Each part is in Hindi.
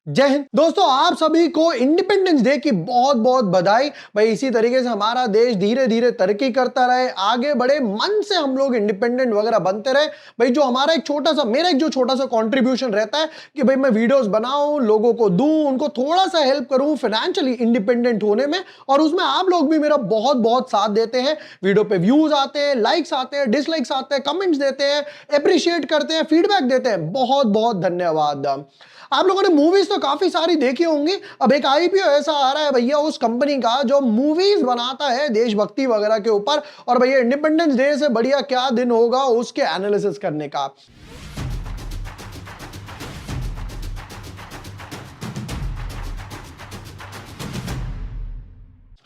जय हिंद दोस्तों, आप सभी को इंडिपेंडेंस डे की बहुत बहुत बधाई। भाई इसी तरीके से हमारा देश धीरे धीरे तरक्की करता रहे, आगे बढ़े, मन से हम लोग इंडिपेंडेंट वगैरह बनते रहे। भाई जो हमारा एक छोटा सा मेरा एक जो छोटा सा कंट्रीब्यूशन रहता है कि भाई मैं वीडियोस बनाऊं, लोगों को दूं, उनको थोड़ा सा हेल्प करूं फाइनेंशियली इंडिपेंडेंट होने में, और उसमें आप लोग भी मेरा बहुत बहुत साथ देते हैं। वीडियो पे व्यूज आते हैं, लाइक्स आते हैं, डिसलाइक्स आते हैं, कमेंट्स देते हैं, अप्रिशिएट करते हैं, फीडबैक देते हैं। बहुत बहुत धन्यवाद। आप लोगों ने मूवीज तो काफी सारी देखी होंगी। अब एक आईपीओ ऐसा आ रहा है भैया उस कंपनी का जो मूवीज बनाता है देशभक्ति वगैरह के ऊपर, और भैया इंडिपेंडेंस डे से बढ़िया क्या दिन होगा उसके एनालिसिस करने का।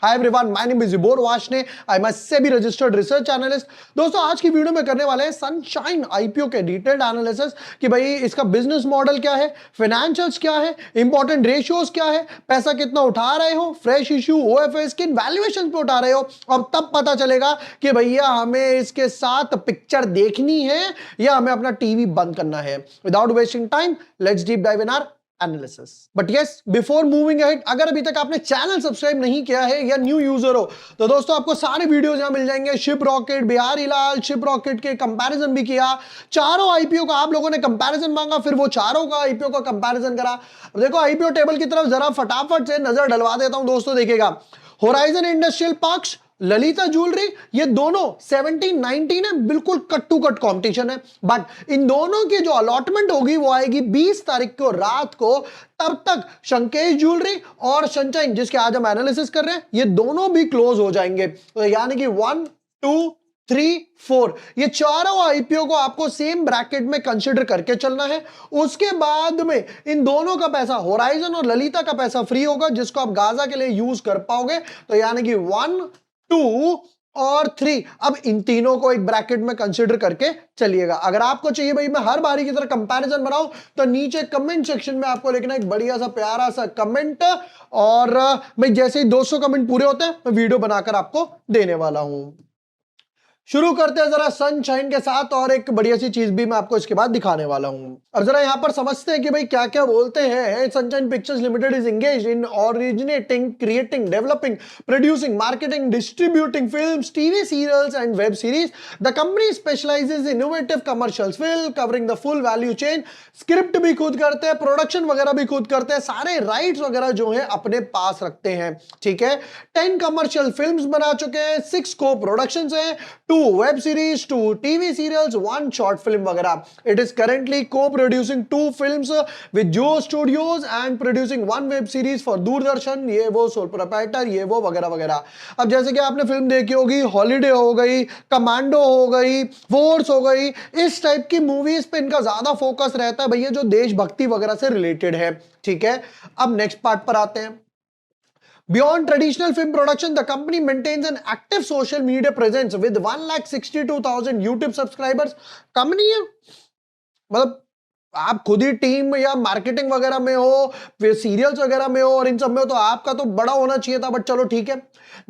Hi everyone, my name is Jibor Washne, I am a SEBI registered research analyst. दोस्तों आज की वीडियो में करने वाले हैं सनशाइन आईपीओ के डिटेल्ड एनालिसिस कि भाई इसका बिजनेस मॉडल क्या है, फाइनेंशियल्स क्या है, इंपॉर्टेंट रेशियोज क्या है, पैसा कितना उठा रहे हो, फ्रेश इश्यू, ओएफएस, किन वैल्यूएशन पे उठा रहे हो, और तब पता चलेगा कि भैया हमें इसके साथ पिक्चर देखनी है या हमें अपना टीवी बंद करना है। Without wasting time, let's deep dive in our analysis. But yes, before moving ahead, अगर अभी तक आपने चैनल सब्सक्राइब नहीं किया है या न्यू यूजर हो तो दोस्तों आपको सारे वीडियोस यहां मिल जाएंगे। शिप रॉकेट, बिहारी लाल, शिप रॉकेट के कंपैरिजन भी किया, चारों आईपीओ का आप लोगों ने कंपैरिजन मांगा, फिर वो चारों का आईपीओ का कंपैरिजन करा। अब देखो आईपीओ टेबल की तरफ जरा फटाफट से नजर डलवा देता हूं दोस्तों। देखिएगा, horizon industrial parks, Lalita jewellery, ये दोनों 17-19 है, बिल्कुल कट टू कट कॉम्पिटिशन है। बट इन दोनों की जो अलॉटमेंट होगी वो आएगी 20 तारीख को रात को। तब तक शंकेश ज्वेलरी और सनशाइन, जिसके आज हम एनालिसिस कर रहे हैं, ये दोनों भी क्लोज हो जाएंगे। तो यानी कि 1, 2, 3, 4, ये चारों आईपीओ को आपको सेम ब्रैकेट में कंसिडर करके चलना है। उसके बाद में इन दोनों का पैसा, होराइजन और ललिता का पैसा फ्री होगा, जिसको आप गाजा के लिए यूज कर पाओगे। तो यानी कि 1, 2 और 3, अब इन तीनों को एक ब्रैकेट में कंसीडर करके चलिएगा। अगर आपको चाहिए भाई मैं हर बारी की तरह कंपैरिजन बनाऊं तो नीचे कमेंट सेक्शन में आपको लिखना एक बढ़िया सा प्यारा सा कमेंट, और भाई जैसे ही 200 कमेंट पूरे होते हैं मैं वीडियो बनाकर आपको देने वाला हूं। शुरू करते हैं जरा सनशाइन के साथ, और एक बढ़िया सी चीज भी मैं आपको इसके बाद दिखाने वाला हूं। अब जरा यहां पर समझते हैं कि भाई क्या क्या बोलते हैं। Sunshine Pictures Limited is engaged in originating, creating, developing, producing, marketing, distributing films, TV serials and web series. The company specialises in innovative commercial film covering the full value chain. Script भी खुद करते हैं, प्रोडक्शन वगैरह भी खुद करते हैं, सारे राइट्स वगैरह जो है अपने पास रखते हैं। ठीक है, 10 कमर्शियल फिल्म्स बना चुके हैं, 6 को प्रोडक्शंस हैं, 2 web series, 2 TV serials, 1 short film वगैरह। It is currently co-producing 2 films with Joe Studios and producing 1 web series for Doordarshan, ये वो, सोल प्रोप्राइटर, ये वो वगैरह वगैरह। अब जैसे कि आपने फिल्म देखी होगी, हॉलीडे हो गई, कमांडो हो गई, फोर्स हो गई, इस टाइप की मूवीज पे इनका ज्यादा फोकस रहता है भैया, जो देशभक्ति वगैरह से रिलेटेड है। ठीक है, अब नेक्स्ट पार्ट पर आते हैं। Beyond traditional film production, the company maintains an active social media presence with 1,62,000 YouTube subscribers. कम नहीं है, मतलब आप खुद ही टीम या मार्केटिंग वगैरह में हो, फिर सीरियल्स वगैरह में हो, और इन सब में हो, तो आपका तो बड़ा होना चाहिए था, बट चलो ठीक है।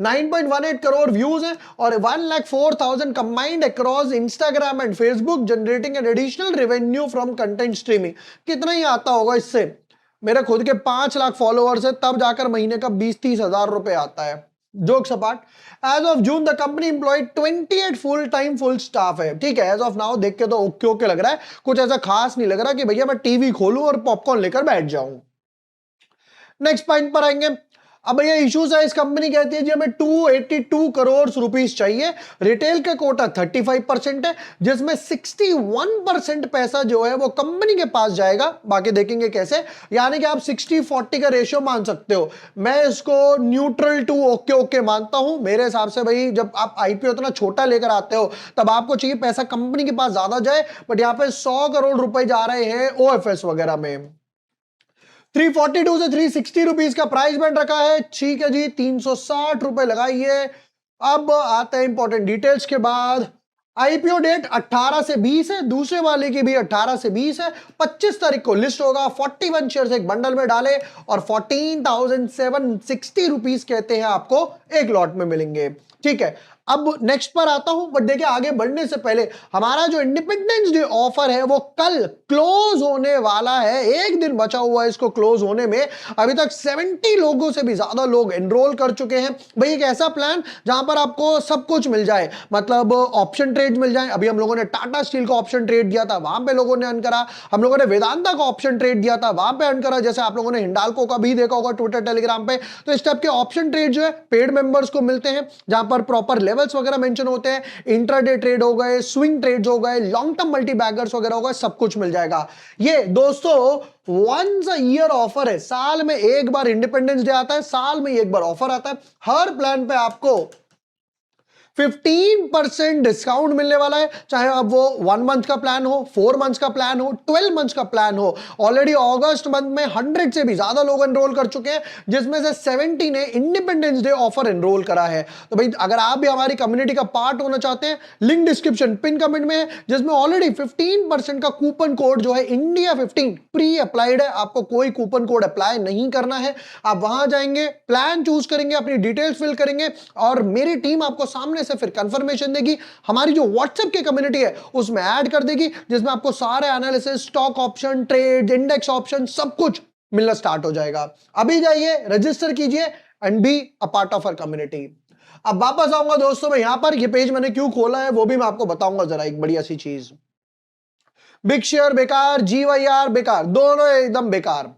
9.18 करोड़ व्यूज हैं और 1,04,000 combined across Instagram and Facebook, generating an additional revenue from content streaming. कितना ही आता होगा इससे? मेरे खुद के 5 लाख फॉलोअर्स है, तब जाकर महीने का 20-30 हजार रुपए आता है। Jokes apart, as of June the company employed 28 full time full staff है। ठीक है, एज ऑफ नाउ देख के तो ओके ओके लग रहा है, कुछ ऐसा खास नहीं लग रहा कि भैया मैं टीवी खोलूं और पॉपकॉर्न लेकर बैठ जाऊं। नेक्स्ट पॉइंट पर आएंगे। अब भैया इश्यूज है, इस कंपनी कहती है जी हमें 282 करोड़ रुपीस चाहिए। रिटेल का कोटा 35% है, जिसमें 61% पैसा जो है वो कंपनी के पास जाएगा, बाकी देखेंगे कैसे। यानी कि आप 60-40 का रेशियो मान सकते हो। मैं इसको न्यूट्रल टू ओके ओके मानता हूं। मेरे हिसाब से भाई जब आप आईपीओ इतना छोटा लेकर आते हो तब आपको चाहिए पैसा कंपनी के पास ज्यादा जाए, बट यहां पे 100 करोड़ रुपए जा रहे हैं ओएफएस वगैरह में। 342 से 360 रुपीज का प्राइस बैंड रखा है। ठीक है जी, 360 रुपए लगाइए। अब आते हैं इंपॉर्टेंट डिटेल्स के बाद। आईपीओ डेट 18 से 20 है, दूसरे वाले की भी 18 से 20 है। 25 तारीख को लिस्ट होगा। 41 शेयर्स एक बंडल में डाले और 14,760 रुपीज कहते हैं आपको एक लॉट में मिलेंगे। ठीक है, अब नेक्स्ट पर आता हूं, बट देखिए आगे बढ़ने से पहले हमारा जो इंडिपेंडेंस डे ऑफर है वो कल क्लोज होने वाला है। एक दिन बचा हुआ है इसको क्लोज होने में। अभी तक 70 लोगों से भी ज्यादा लोग एनरोल कर चुके हैं। भाई एक ऐसा प्लान जहां पर आपको सब कुछ मिल जाए, मतलब ऑप्शन ट्रेड मिल जाए। अभी हम लोगों ने टाटा स्टील का ऑप्शन ट्रेड दिया था, वहां पे लोगों ने अर्न करा। हम लोगों ने वेदांता का ऑप्शन ट्रेड दिया था, वहां पे अर्न करा। जैसे आप लोगों ने हिंडाल्को का भी देखा होगा ट्विटर टेलीग्राम पे। तो इस टाइप के ऑप्शन ट्रेड जो है पेड मेंबर्स को मिलते हैं, जहां पर प्रॉपर लेवल्स वगैरह मेंशन होते हैं। इंट्राडे ट्रेड हो गए, स्विंग ट्रेड्स हो गए, लॉन्ग टर्म मल्टी बैगर्स वगैरह हो गए, सब कुछ मिल जाएगा। ये दोस्तों वंस अ ईयर ऑफर है, साल में एक बार इंडिपेंडेंस डे आता है, साल में एक बार ऑफर आता है। हर प्लान पे आपको 15% डिस्काउंट मिलने वाला है, चाहे अब वो 1 मंथ का प्लान हो, 4 मंथ्स का प्लान हो, 12 मंथ्स का प्लान हो। ऑलरेडी अगस्त मंथ में 100 से भी ज्यादा लोग एनरोल कर चुके हैं, जिसमें से 70 ने इंडिपेंडेंस डे ऑफर एनरोल करा है। तो भाई अगर आप भी हमारी कम्युनिटी का पार्ट होना चाहते हैं, लिंक डिस्क्रिप्शन पिन कमेंट में है, जिसमें ऑलरेडी 15% का कूपन कोड जो है इंडिया 15 प्री अप्लाइड है। आपको कोई कूपन कोड अप्लाई नहीं करना है। आप वहां जाएंगे, प्लान चूज करेंगे, अपनी डिटेल्स फिल करेंगे और मेरी टीम आपको सामने से फिर कंफर्मेशन देगी। हमारी जो व्हाट्सएप की कम्युनिटी है उसमें ऐड कर देगी, जिसमें आपको सारे analysis, stock option, trade, index option सब कुछ मिलना स्टार्ट हो जाएगा। अभी जाइए, रजिस्टर कीजिए and be a part of our community. अब वापस आऊंगा दोस्तों मैं यहां पर, ये पेज मैंने क्यों खोला है वो भी मैं आपको बताऊंगा जरा, एक बढ़िया सी चीज। बिग शेयर बेकार, जीवाईआर बेकार, दोनों एकदम बेकार।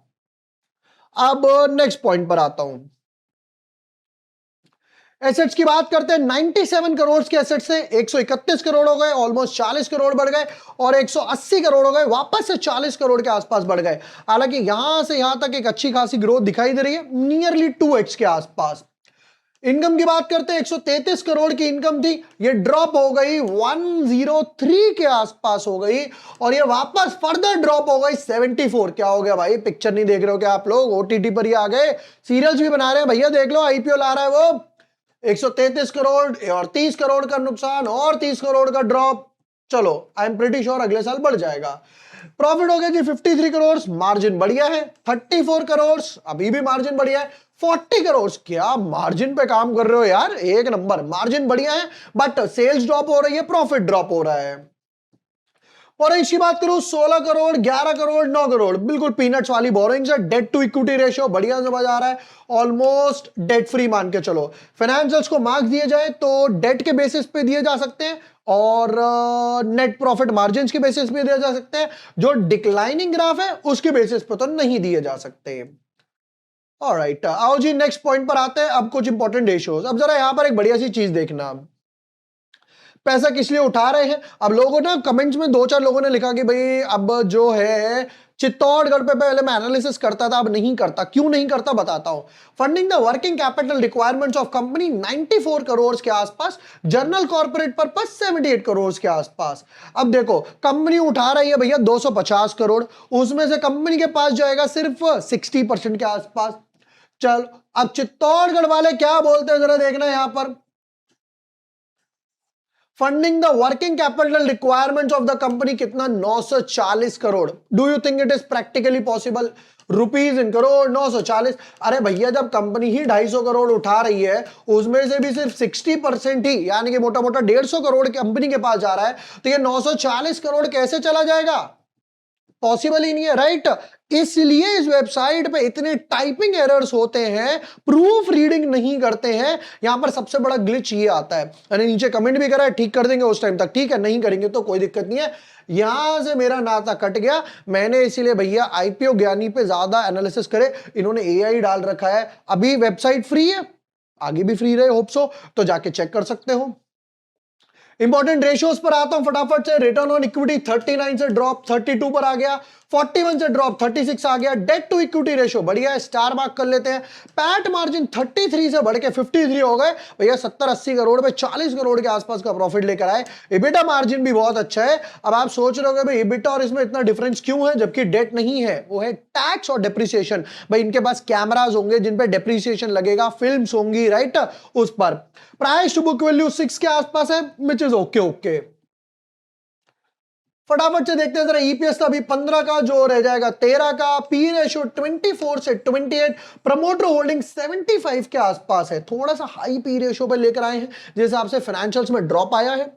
अब नेक्स्ट पॉइंट पर आता हूं। एसेट्स की बात करते हैं। 97 करोड़ के एसेट्स से 131 करोड़ हो गए, ऑलमोस्ट 40 करोड़ बढ़ गए, और 180 करोड़ हो गए, वापस से 40 करोड़ के आसपास बढ़ गए। हालांकि यहां से यहां तक एक अच्छी खासी ग्रोथ दिखाई दे रही है, नियरली 2x के आसपास। इनकम की बात करते हैं, 133 करोड़ की इनकम थी, ये ड्रॉप हो गई 103 के आसपास हो गई, और ये वापस फर्दर ड्रॉप हो गई 74। क्या हो गया भाई, पिक्चर नहीं देख रहे हो क्या आप लोग? ओटीटी पर ही आ गए, सीरियल्स भी बना रहे हैं भैया, देख लो आईपीओ ला रहा है वो। 133 करोड़ और 30 करोड़ का नुकसान और 30 करोड़ का ड्रॉप। चलो आई एम प्रीटी श्योर अगले साल बढ़ जाएगा। प्रॉफिट हो गया जी 53 करोड़, मार्जिन बढ़िया है। 34 करोड़, अभी भी मार्जिन बढ़िया है। 40 करोड़, क्या मार्जिन पे काम कर रहे हो यार, एक नंबर, मार्जिन बढ़िया है। बट सेल्स ड्रॉप हो रही है, प्रॉफिट ड्रॉप हो रहा है। और इसकी बात करूं, 16 करोड़, 11 करोड़, 9 करोड़, बिल्कुल पीनट्स वाली बोरोइंग्स है। डेट टू इक्विटी रेशियो बढ़िया समझ आ रहा है, ऑलमोस्ट डेट फ्री मान के चलो। फाइनेंशियल्स को मार्क्स दिए जाए तो डेट के बेसिस पे दिए जा सकते हैं और नेट प्रॉफिट मार्जिन के बेसिस पे दिए जा सकते हैं। जो डिक्लाइनिंग ग्राफ है उसके बेसिस पे तो नहीं दिए जा सकते। ऑलराइट, आओ जी नेक्स्ट पॉइंट पर आते हैं। अब कुछ इंपॉर्टेंट रेशियोज। अब जरा यहां पर एक बढ़िया सी चीज देखना, पैसा किस लिए उठा रहे हैं। अब लोगों ने कमेंट्स में 2-4 लोगों ने लिखा कि भाई अब जो है चित्तौड़गढ़ पे पहले मैं एनालिसिस करता था, अब नहीं करता। क्यों नहीं करता बताता हूं। Funding the working capital requirements of company 94 crore के आसपास, जनरल कॉर्पोरेट पर्पस 78 करोड़ के आसपास। अब देखो कंपनी उठा रही है भैया 250 करोड़, उसमें से कंपनी के पास जाएगा सिर्फ 60% के आसपास। चल अब चित्तौड़गढ़ वाले क्या बोलते हैं जरा देखना यहां पर। Funding the working capital requirements of the company कितना, 940 crore. Do you think it is practically possible? Rupees in crore, 940। अरे भैया जब कंपनी ही 250 करोड़ उठा रही है, उसमें से भी सिर्फ 60% ही, यानी कि मोटा मोटा 150 करोड़ कंपनी के पास जा रहा है, तो ये 940 करोड़ कैसे चला जाएगा? पॉसिबल ही नहीं है, राइट? इसलिए इस वेबसाइट पे इतने टाइपिंग एरर्स होते हैं, प्रूफ रीडिंग नहीं करते हैं। यहां पर सबसे बड़ा ग्लिच ये आता है। मैंने नीचे कमेंट भी करा है, ठीक कर देंगे उस टाइम तक, ठीक है, नहीं करेंगे तो कोई दिक्कत नहीं है। यहां से मेरा नाता कट गया। मैंने इसीलिए भैया आईपीओ ज्ञानी पे ज्यादा एनालिसिस करे, इन्होंने एआई डाल रखा है। अभी वेबसाइट फ्री है, आगे भी फ्री रहे होप सो, तो जाके चेक कर सकते हो। इंपॉर्टेंट रेशियोज पर आता हूं फटाफट से। रिटर्न ऑन इक्विटी 39 से ड्रॉप 32 पर आ गया, 41 से ड्रॉप 36 आ गया। डेट टू इक्विटी रेशियो बढ़िया है, स्टार मार्क कर लेते हैं। पैट मार्जिन 33 से बढ़ के 53 हो गए भैया। 70-80 करोड़ पे 40 करोड़ के आसपास का प्रॉफिट लेकर आए। इबिटा मार्जिन भी बहुत अच्छा है। अब आप सोच रहे हो भाई इबिटा और इसमें इतना डिफरेंस क्यों है, जबकि डेट नहीं है। वो है टैक्स और डेप्रिसिएशन। भाई इनके पास कैमराज होंगे जिन पे डेप्रिसिएशन लगेगा, फिल्म्स होंगी, राइट, उस पर। प्राइस टू बुक वैल्यू 6 के आसपास है, विच इज ओके ओके। फटाफट से देखते हैं जरा ईपीएस अभी 15 का, जो रह जाएगा 13 का, पी रेशियो 24 से 28, प्रमोटर होल्डिंग 75 के आसपास है। थोड़ा सा हाई पी रेशियो पर लेकर आए हैं जिस हिसाब से फाइनेंशियल्स में ड्रॉप आया है।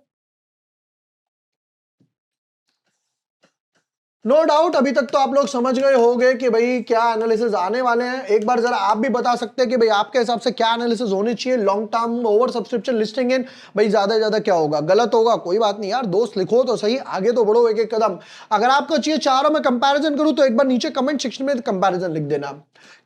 नो डाउट अभी तक तो आप लोग समझ गए होंगे कि भाई क्या एनालिसिस आने वाले हैं। एक बार जरा आप भी बता सकते हैं कि भाई आपके हिसाब से क्या एनालिसिस होनी चाहिए। Long term, over subscription, listing इन, भाई ज्यादा से ज्यादा क्या होगा? गलत होगा कोई बात नहीं यार, दोस्त लिखो तो सही, आगे तो बढ़ो एक एक कदम। अगर आपको चाहिए चारों में कंपैरिजन करूं तो एक बार नीचे कमेंट सेक्शन में कंपैरिजन लिख देना।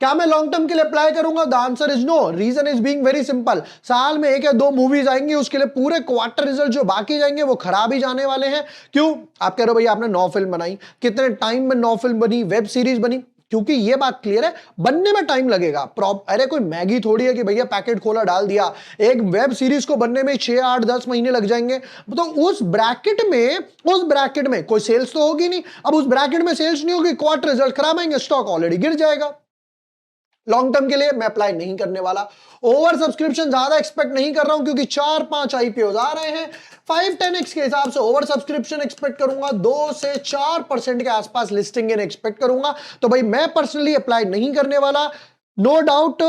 क्या मैं लॉन्ग टर्म के लिए अप्लाई करूंगा? The answer is no. Reason is being very simple. साल में एक या दो मूवीज आएंगी, उसके लिए पूरे क्वार्टर रिजल्ट जो बाकी जाएंगे वो खराब ही जाने वाले हैं। क्यों? आप कह रहे हो भाई आपने 9 फिल्म बनाई, कितने टाइम में 9 फिल्म बनी, वेब सीरीज बनी? क्योंकि ये बात क्लियर है, बनने में टाइम लगेगा। अरे कोई मैगी थोड़ी है कि भैया पैकेट खोला डाल दिया। एक वेब सीरीज को बनने में 6, 8, 10 महीने लग जाएंगे। तो उस ब्रैकेट में कोई सेल्स तो होगी नहीं। अब उस ब्रैकेट में सेल्स नहीं होगी, क्वार्टर रिजल्ट खराब आएंगे, स्टॉक ऑलरेडी गिर जाएगा। लॉन्ग टर्म के लिए मैं अप्लाई नहीं करने वाला। ओवर सब्सक्रिप्शन ज्यादा एक्सपेक्ट नहीं कर रहा हूं क्योंकि 4-5 आईपीओ आ रहे हैं। 5-10x के हिसाब से ओवर सब्सक्रिप्शन एक्सपेक्ट करूंगा। 2 से 4% के आसपास लिस्टिंग इन एक्सपेक्ट करूंगा। तो भाई मैं पर्सनली अप्लाई नहीं करने वाला। नो डाउट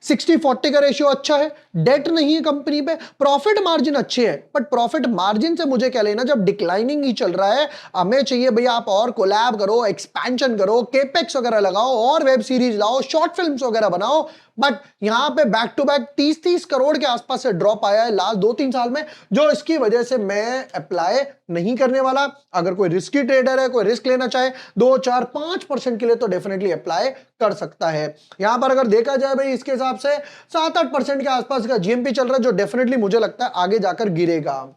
60-40 का रेशियो अच्छा है, डेट नहीं है कंपनी पे, प्रॉफिट मार्जिन अच्छे है। बट प्रॉफिट मार्जिन से मुझे क्या लेना जब डिक्लाइनिंग ही चल रहा है। हमें चाहिए भैया आप और कोलैब करो, एक्सपेंशन करो, केपेक्स वगैरह लगाओ, और वेब सीरीज लाओ, शॉर्ट फिल्म्स वगैरह बनाओ। बट यहां पे बैक टू बैक 30-30 करोड़ के आसपास से ड्रॉप आया है लास्ट 2-3 साल में, जो इसकी वजह से मैं अप्लाई नहीं करने वाला। अगर कोई रिस्की ट्रेडर है, कोई रिस्क लेना चाहे 2, 4, 5% के लिए तो डेफिनेटली अप्लाई कर सकता है। यहां पर अगर देखा जाए भाई इसके हिसाब से 7-8% के आसपास का जीएमपी चल रहा है, जो डेफिनेटली मुझे लगता है आगे जाकर गिरेगा।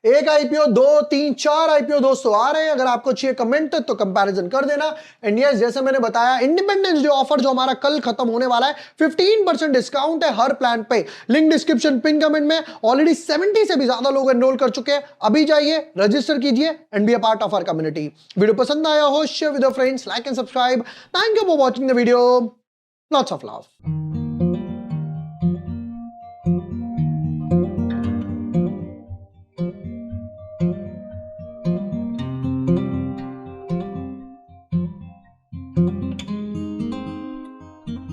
एक आईपीओ, 2, 3, 4 आईपीओ दोस्तों आ रहे हैं। अगर आपको चाहिए कमेंट तो कंपैरिजन कर देना। एंड यस, जैसे मैंने बताया, इंडिपेंडेंस डे ऑफर जो हमारा कल खत्म होने वाला है, 15% डिस्काउंट है हर प्लान पे। लिंक डिस्क्रिप्शन पिन कमेंट में। ऑलरेडी 70 से भी ज्यादा लोग एनरोल कर चुके हैं। अभी जाइए, रजिस्टर कीजिए and be a part of our community. Video पसंद आया हो, share with your friends, like and subscribe. Thank you for watching the video. Lots of love.